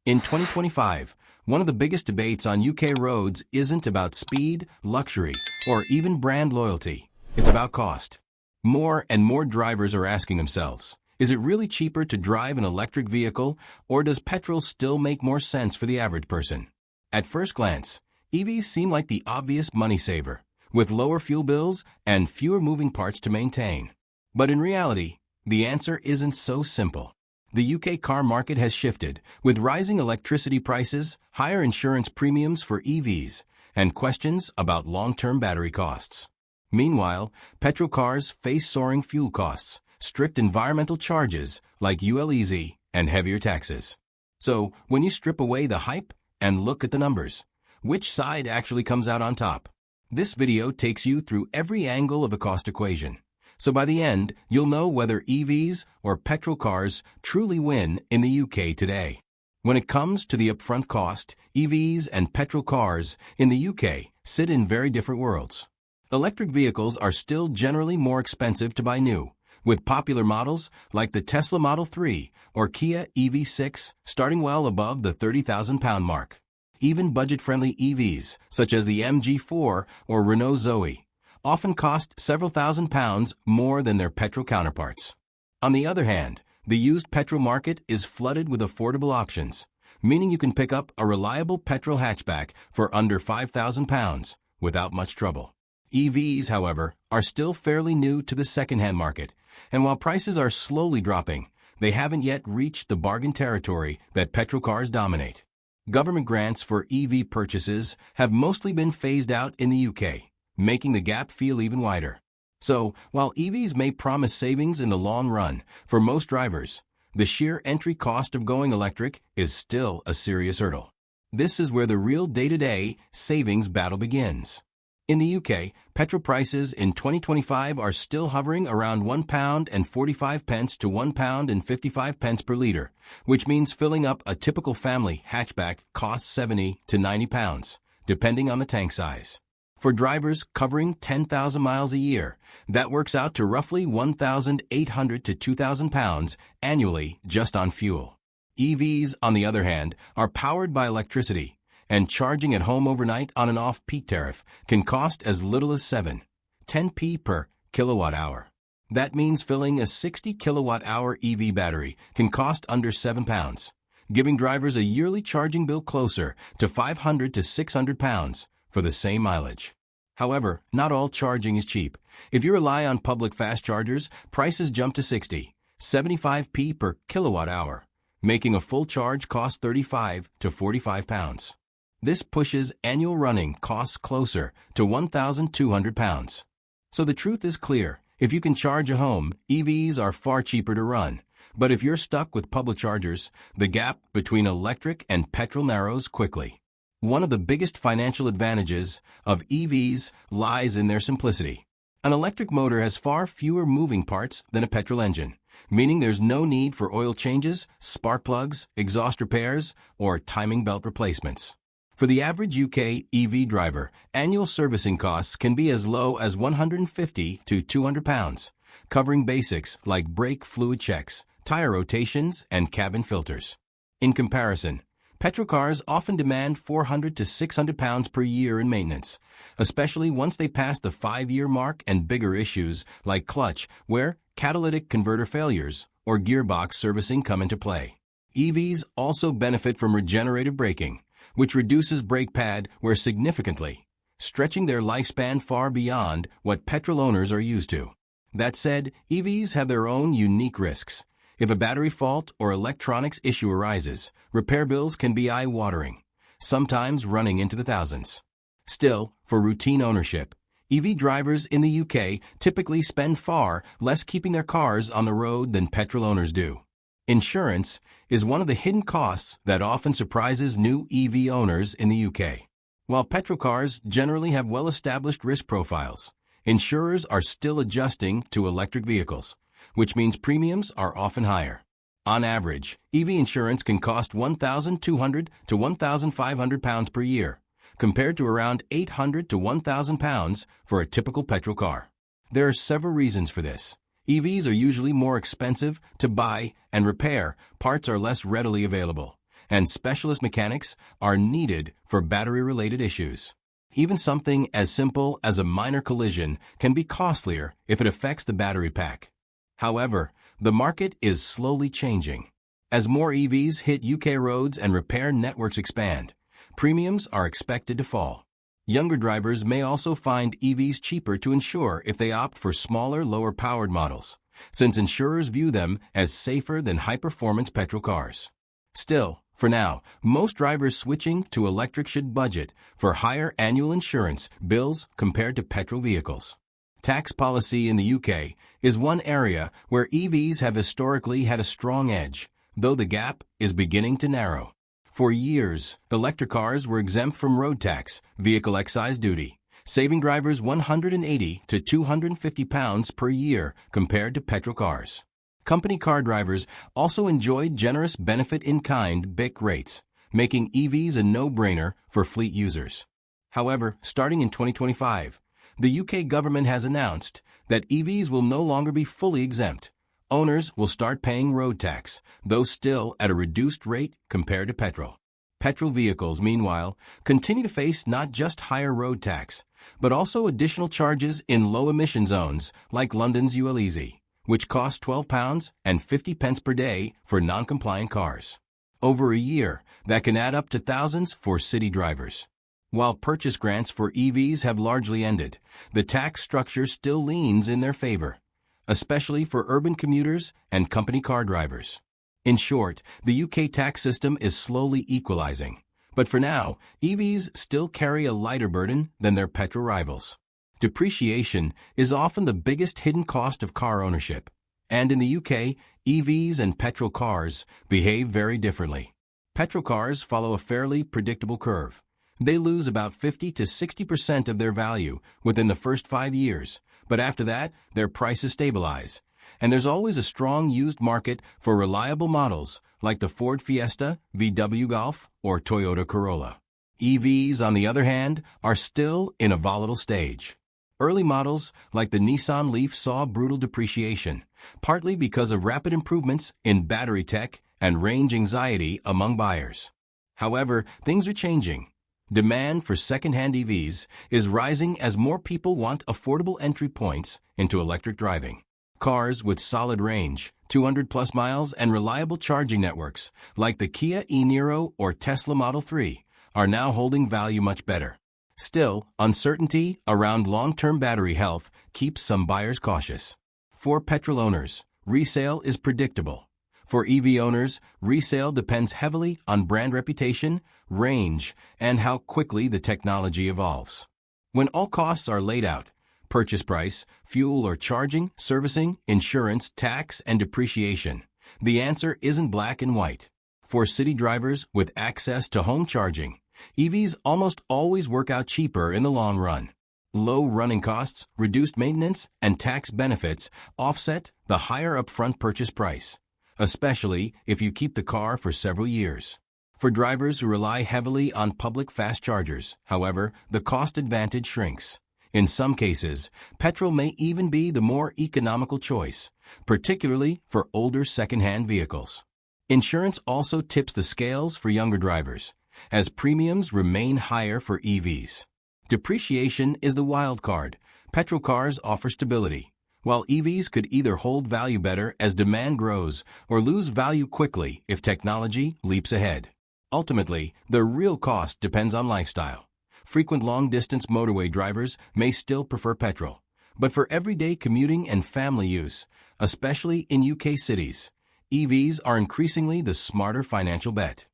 In 2025, one of the biggest debates on UK roads isn't about speed, luxury, or even brand loyalty. It's about cost. More and more drivers are asking themselves, is it really cheaper to drive an electric vehicle, or does petrol still make more sense for the average person? At first glance, EVs seem like the obvious money saver, with lower fuel bills and fewer moving parts to maintain. But in reality, the answer isn't so simple. The UK car market has shifted, with rising electricity prices, higher insurance premiums for EVs, and questions about long-term battery costs. Meanwhile, petrol cars face soaring fuel costs, strict environmental charges like ULEZ, and heavier taxes. So, when you strip away the hype and look at the numbers, which side actually comes out on top? This video takes you through every angle of the cost equation. So by the end, you'll know whether EVs or petrol cars truly win in the UK today. When it comes to the upfront cost, EVs and petrol cars in the UK sit in very different worlds. Electric vehicles are still generally more expensive to buy new, with popular models like the Tesla Model 3 or Kia EV6 starting well above the £30,000 mark. Even budget-friendly EVs, such as the MG4 or Renault Zoe, often cost several £1,000s more than their petrol counterparts. On the other hand, the used petrol market is flooded with affordable options, meaning you can pick up a reliable petrol hatchback for under £5,000 without much trouble. EVs, however, are still fairly new to the second-hand market, and while prices are slowly dropping, they haven't yet reached the bargain territory that petrol cars dominate. Government grants for EV purchases have mostly been phased out in the UK, making the gap feel even wider. So, while EVs may promise savings in the long run, for most drivers, the sheer entry cost of going electric is still a serious hurdle. This is where the real day-to-day savings battle begins. In the UK, petrol prices in 2025 are still hovering around £1.45 to £1.55 per litre, which means filling up a typical family hatchback costs £70 to £90, depending on the tank size. For drivers covering 10,000 miles a year, that works out to roughly £1,800 to £2,000 annually just on fuel. EVs, on the other hand, are powered by electricity, and charging at home overnight on an off-peak tariff can cost as little as 7–10p per kilowatt-hour. That means filling a 60 kilowatt-hour EV battery can cost under £7, giving drivers a yearly charging bill closer to £500 to £600 for the same mileage. However, not all charging is cheap. If you rely on public fast chargers, prices jump to 60–75p per kilowatt-hour, making a full charge cost £35 to £45. This pushes annual running costs closer to £1,200. So the truth is clear. If you can charge at home, EVs are far cheaper to run. But if you're stuck with public chargers, the gap between electric and petrol narrows quickly. One of the biggest financial advantages of EVs lies in their simplicity. An electric motor has far fewer moving parts than a petrol engine, meaning there's no need for oil changes, spark plugs, exhaust repairs, or timing belt replacements. For the average UK EV driver, annual servicing costs can be as low as £150 to £200, covering basics like brake fluid checks, tire rotations, and cabin filters. In comparison, petrol cars often demand £400 to £600 per year in maintenance, especially once they pass the 5-year mark and bigger issues like clutch, wear, catalytic converter failures, or gearbox servicing come into play. EVs also benefit from regenerative braking, which reduces brake pad wear significantly, stretching their lifespan far beyond what petrol owners are used to. That said, EVs have their own unique risks. If a battery fault or electronics issue arises, repair bills can be eye-watering, sometimes running into the thousands. Still, for routine ownership, EV drivers in the UK typically spend far less keeping their cars on the road than petrol owners do. Insurance is one of the hidden costs that often surprises new EV owners in the UK. While petrol cars generally have well-established risk profiles, insurers are still adjusting to electric vehicles, which means premiums are often higher. On average, EV insurance can cost £1,200 to £1,500 per year, compared to around £800 to £1,000 for a typical petrol car. There are several reasons for this. EVs are usually more expensive to buy and repair, parts are less readily available, and specialist mechanics are needed for battery-related issues. Even something as simple as a minor collision can be costlier if it affects the battery pack. However, the market is slowly changing. As more EVs hit UK roads and repair networks expand, premiums are expected to fall. Younger drivers may also find EVs cheaper to insure if they opt for smaller, lower-powered models, since insurers view them as safer than high-performance petrol cars. Still, for now, most drivers switching to electric should budget for higher annual insurance bills compared to petrol vehicles. Tax policy in the UK is one area where EVs have historically had a strong edge, though the gap is beginning to narrow. For years, electric cars were exempt from road tax, vehicle excise duty, saving drivers £180 to £250 per year compared to petrol cars. Company car drivers also enjoyed generous benefit-in-kind BIC rates, making EVs a no-brainer for fleet users. However, starting in 2025, the UK government has announced that EVs will no longer be fully exempt. Owners will start paying road tax, though still at a reduced rate compared to petrol. Petrol vehicles, meanwhile, continue to face not just higher road tax, but also additional charges in low-emission zones like London's ULEZ, which costs £12.50 per day for non-compliant cars. Over a year, that can add up to thousands for city drivers. While purchase grants for EVs have largely ended, the tax structure still leans in their favor, especially for urban commuters and company car drivers. In short, the UK tax system is slowly equalizing, but for now, EVs still carry a lighter burden than their petrol rivals. Depreciation is often the biggest hidden cost of car ownership, and in the UK, EVs and petrol cars behave very differently. Petrol cars follow a fairly predictable curve. They lose about 50 to 60% of their value within the first 5 years, but after that, their prices stabilize. And there's always a strong used market for reliable models like the Ford Fiesta, VW Golf, or Toyota Corolla. EVs, on the other hand, are still in a volatile stage. Early models like the Nissan Leaf saw brutal depreciation, partly because of rapid improvements in battery tech and range anxiety among buyers. However, things are changing. Demand for second-hand EVs is rising as more people want affordable entry points into electric driving. Cars with solid range, 200-plus miles, and reliable charging networks, like the Kia e-Niro or Tesla Model 3, are now holding value much better. Still, uncertainty around long-term battery health keeps some buyers cautious. For petrol owners, resale is predictable. For EV owners, resale depends heavily on brand reputation, range, and how quickly the technology evolves. When all costs are laid out, purchase price, fuel or charging, servicing, insurance, tax, and depreciation, the answer isn't black and white. For city drivers with access to home charging, EVs almost always work out cheaper in the long run. Low running costs, reduced maintenance, and tax benefits offset the higher upfront purchase price, especially if you keep the car for several years. For drivers who rely heavily on public fast chargers, however, the cost advantage shrinks. In some cases, petrol may even be the more economical choice, particularly for older second-hand vehicles. Insurance also tips the scales for younger drivers, as premiums remain higher for EVs. Depreciation is the wild card. Petrol cars offer stability, while EVs could either hold value better as demand grows or lose value quickly if technology leaps ahead. Ultimately, the real cost depends on lifestyle. Frequent long-distance motorway drivers may still prefer petrol, but for everyday commuting and family use, especially in UK cities, EVs are increasingly the smarter financial bet.